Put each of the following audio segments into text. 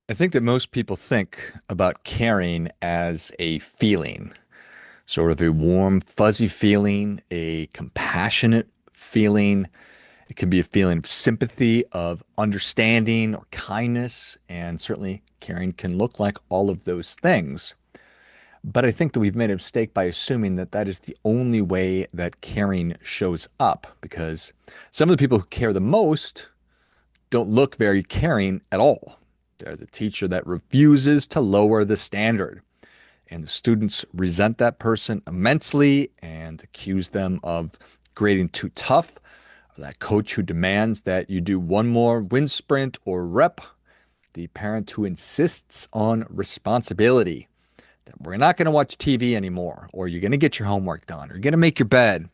I think that most people think about caring as a feeling, sort of a warm, fuzzy feeling, a compassionate feeling. It can be a feeling of sympathy, of understanding, or kindness. And certainly, caring can look like all of those things. But I think that we've made a mistake by assuming that that is the only way that caring shows up, because some of the people who care the most don't look very caring at all. They're the teacher that refuses to lower the standard. And the students resent that person immensely and accuse them of grading too tough. Or that coach who demands that you do one more wind sprint or rep. The parent who insists on responsibility. That we're not going to watch TV anymore, or you're going to get your homework done, or you're going to make your bed.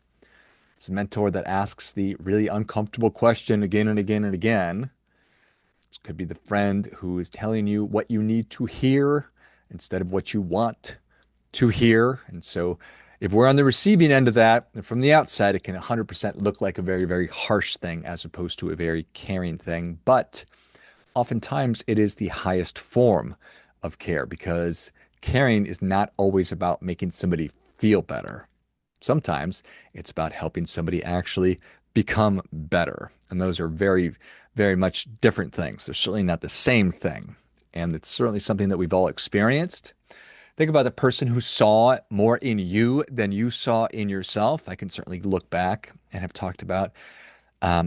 It's a mentor that asks the really uncomfortable question again and again and again. This could be the friend who is telling you what you need to hear instead of what you want to hear. And so, if we're on the receiving end of that, from the outside, it can 100% look like a very, very harsh thing as opposed to a very caring thing. But oftentimes, it is the highest form of care because caring is not always about making somebody feel better. Sometimes it's about helping somebody actually become better. And those are very, very much different things. They're certainly not the same thing. And it's certainly something that we've all experienced. Think about the person who saw more in you than you saw in yourself. I can certainly look back and have talked about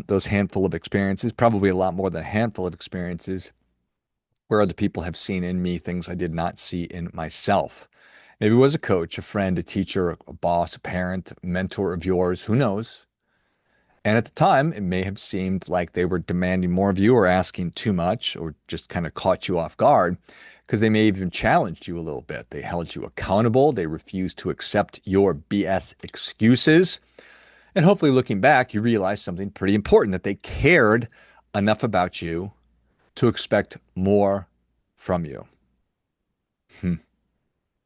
those handful of experiences, probably a lot more than a handful of experiences, where other people have seen in me things I did not see in myself. Maybe it was a coach, a friend, a teacher, a boss, a parent, a mentor of yours, who knows? And at the time, it may have seemed like they were demanding more of you or asking too much or just kind of caught you off guard because they may have even challenged you a little bit. They held you accountable. They refused to accept your BS excuses. And hopefully, looking back, you realize something pretty important that they cared enough about you to expect more from you. Hmm.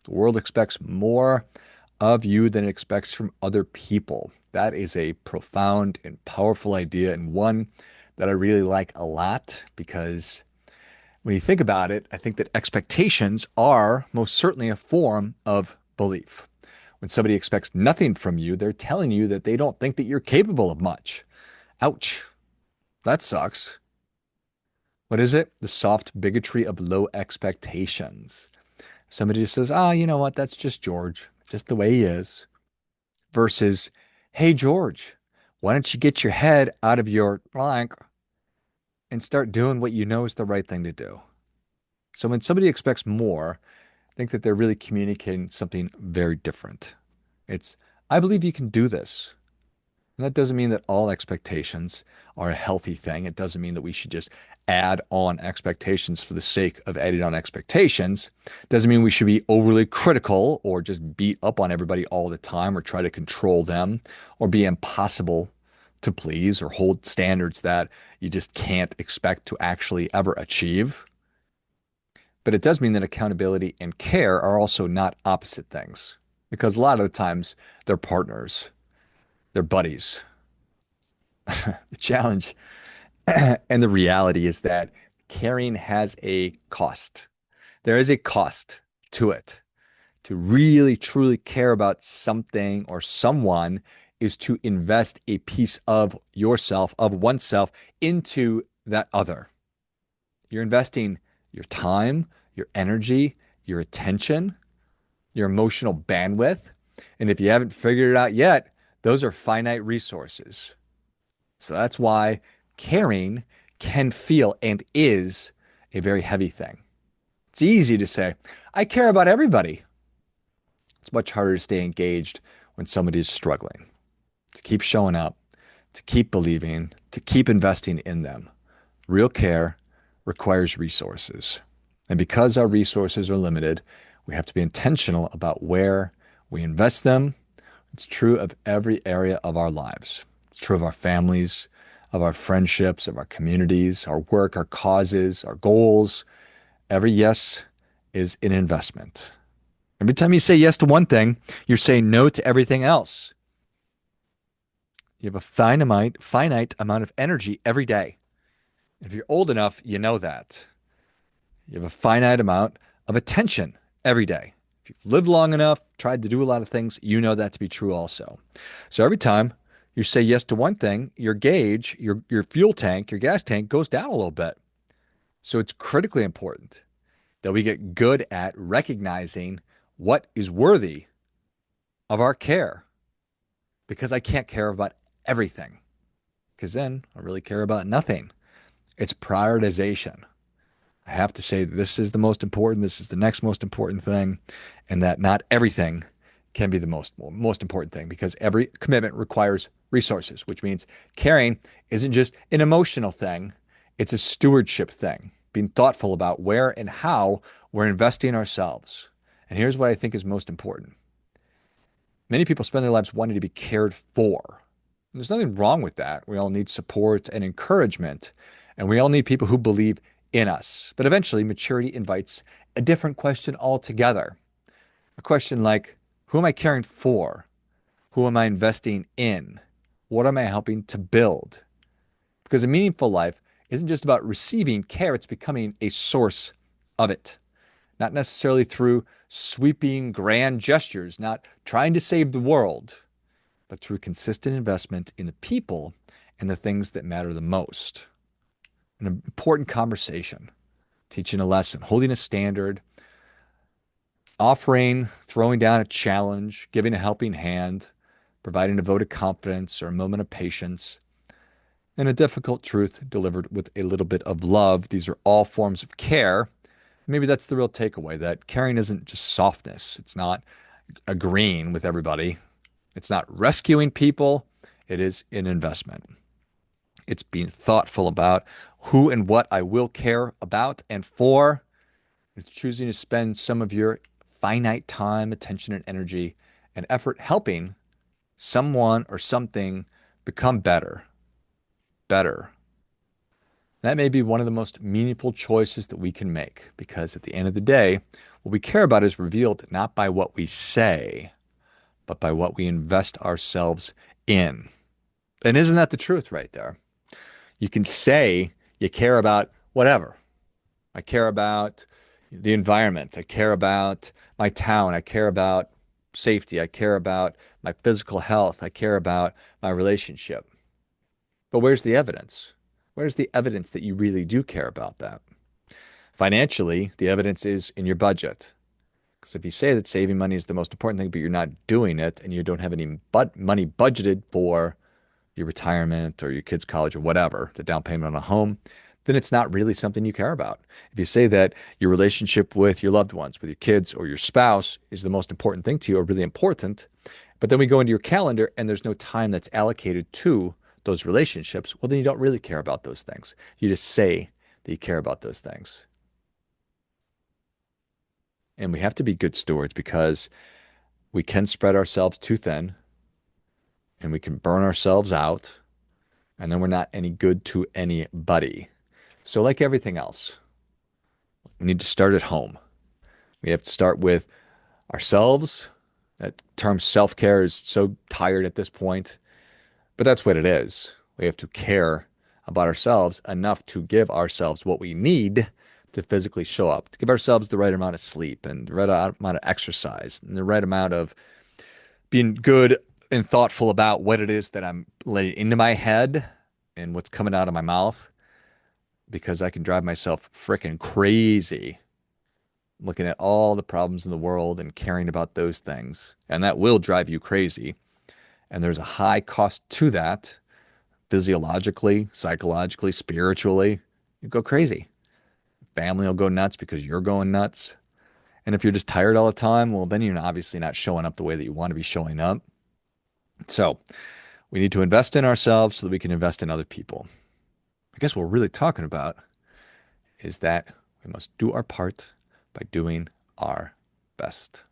The world expects more of you than it expects from other people. That is a profound and powerful idea, and one that I really like a lot because when you think about it, I think that expectations are most certainly a form of belief. When somebody expects nothing from you, they're telling you that they don't think that you're capable of much. Ouch. That sucks. What is it? The soft bigotry of low expectations. Somebody just says, you know what? That's just George, just the way he is. Versus, hey, George, why don't you get your head out of your blank and start doing what you know is the right thing to do? So when somebody expects more, I think that they're really communicating something very different. It's, I believe you can do this. And that doesn't mean that all expectations are a healthy thing. It doesn't mean that we should just add on expectations for the sake of adding on expectations. It doesn't mean we should be overly critical or just beat up on everybody all the time or try to control them or be impossible to please or hold standards that you just can't expect to actually ever achieve. But it does mean that accountability and care are also not opposite things because a lot of the times they're partners, they're buddies. The challenge and the reality is that caring has a cost. There is a cost to it. To really truly care about something or someone is to invest a piece of yourself, of oneself, into that other. You're investing your time, your energy, your attention, your emotional bandwidth. And if you haven't figured it out yet, those are finite resources. So that's why caring can feel and is a very heavy thing. It's easy to say, I care about everybody. It's much harder to stay engaged when somebody is struggling, to keep showing up, to keep believing, to keep investing in them. Real care requires resources. And because our resources are limited, we have to be intentional about where we invest them. It's true of every area of our lives. It's true of our families, of our friendships, of our communities, our work, our causes, our goals. Every yes is an investment. Every time you say yes to one thing, you're saying no to everything else. You have a finite amount of energy every day. If you're old enough, you know that. You have a finite amount of attention every day. If you've lived long enough, tried to do a lot of things, you know that to be true also. So every time you say yes to one thing, your gauge, your fuel tank, your gas tank goes down a little bit. So it's critically important that we get good at recognizing what is worthy of our care because I can't care about everything because then I really care about nothing. It's prioritization. I have to say this is the most important, this is the next most important thing, and that not everything can be the most important thing because every commitment requires resources, which means caring isn't just an emotional thing, it's a stewardship thing, being thoughtful about where and how we're investing ourselves. And here's what I think is most important. Many people spend their lives wanting to be cared for. There's nothing wrong with that. We all need support and encouragement, and we all need people who believe in us. But eventually, maturity invites a different question altogether. A question like, who am I caring for? Who am I investing in? What am I helping to build? Because a meaningful life isn't just about receiving care, it's becoming a source of it. Not necessarily through sweeping grand gestures, not trying to save the world, but through consistent investment in the people and the things that matter the most. An important conversation, teaching a lesson, holding a standard, offering, throwing down a challenge, giving a helping hand, providing a vote of confidence or a moment of patience, and a difficult truth delivered with a little bit of love. These are all forms of care. Maybe that's the real takeaway, that caring isn't just softness. It's not agreeing with everybody. It's not rescuing people. It is an investment. It's being thoughtful about who and what I will care about and for. It's choosing to spend some of your finite time, attention, and energy and effort helping someone or something become better. Better. That may be one of the most meaningful choices that we can make because at the end of the day, what we care about is revealed not by what we say, but by what we invest ourselves in. And isn't that the truth right there? You can say you care about whatever. I care about the environment. I care about my town. I care about safety. I care about my physical health. I care about my relationship. But where's the evidence? Where's the evidence that you really do care about that? Financially, the evidence is in your budget. Because if you say that saving money is the most important thing, but you're not doing it and you don't have any money budgeted for your retirement or your kids' college or whatever, the down payment on a home, then it's not really something you care about. If you say that your relationship with your loved ones, with your kids or your spouse is the most important thing to you or really important, but then we go into your calendar and there's no time that's allocated to those relationships, well, then you don't really care about those things. You just say that you care about those things. And we have to be good stewards because we can spread ourselves too thin and we can burn ourselves out, and then we're not any good to anybody. So, like everything else, we need to start at home. We have to start with ourselves. That term self-care is so tired at this point, but that's what it is. We have to care about ourselves enough to give ourselves what we need to physically show up, to give ourselves the right amount of sleep and the right amount of exercise and the right amount of being good and thoughtful about what it is that I'm letting into my head and what's coming out of my mouth because I can drive myself freaking crazy looking at all the problems in the world and caring about those things. And that will drive you crazy. And there's a high cost to that physiologically, psychologically, spiritually. You go crazy. Family will go nuts because you're going nuts. And if you're just tired all the time, well, then you're obviously not showing up the way that you want to be showing up. So we need to invest in ourselves so that we can invest in other people. I guess what we're really talking about is that we must do our part by doing our best.